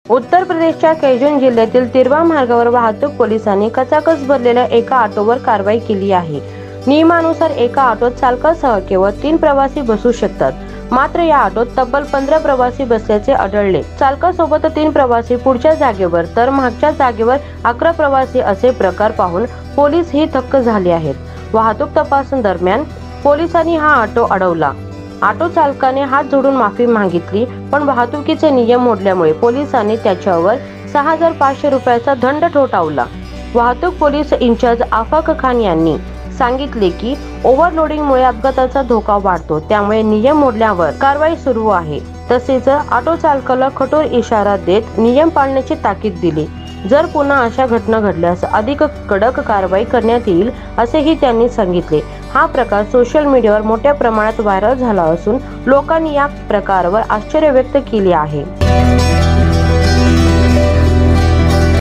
उत्तर प्रदेशच्या कैजून जिल्ह्यातील तिरवा मार्गावर वाहतूक पोलिसांनी कचाकच भरलेल्या एका ऑटोवर कारवाई केली आहे। नियमानुसार एका ऑटोत चालकासह केवळ 3 प्रवासी बसू शकतात, मात्र या ऑटोत तब्बल 15 प्रवासी बसल्याचे आढळले। चालकासोबत 3 प्रवासी पुढच्या जागेवर तर मागच्या जागेवर 11 प्रवासी असे प्रकार पाहून पोलीस ही थक्क झाले आहेत। वाहतूक तपासणी दरम्यान पोलिसांनी हा ऑटो अडवला। ऑटो चालकाने हात जोडून माफी मागितली, पण वाहतुकीचे नियम मोडल्यामुळे पोलिसांनी त्याच्यावर 6500 रुपयाचा दंड ठोठावला। वाहतूक पोलीस इंचार्ज आफाक खान यांनी सांगितले की ओव्हरलोडिंगमुळे अपघाताचा धोका वाढतो, त्यामुळे नियम मोडल्यावर कारवाई सुरू आहे। तसेच ऑटो चालकाला कठोर इशारा देत नियम पाळण्याची ताकीद दिली। जर पुन्हा अशा घटना घडल्यास अधिक कडक कारवाई करण्यात येईल असेही त्यांनी सांगितले। हा प्रकार सोशल मीडियावर मोठ्या प्रमाणात व्हायरल झाला असून लोकांनी या प्रकारावर आश्चर्य व्यक्त केले आहे।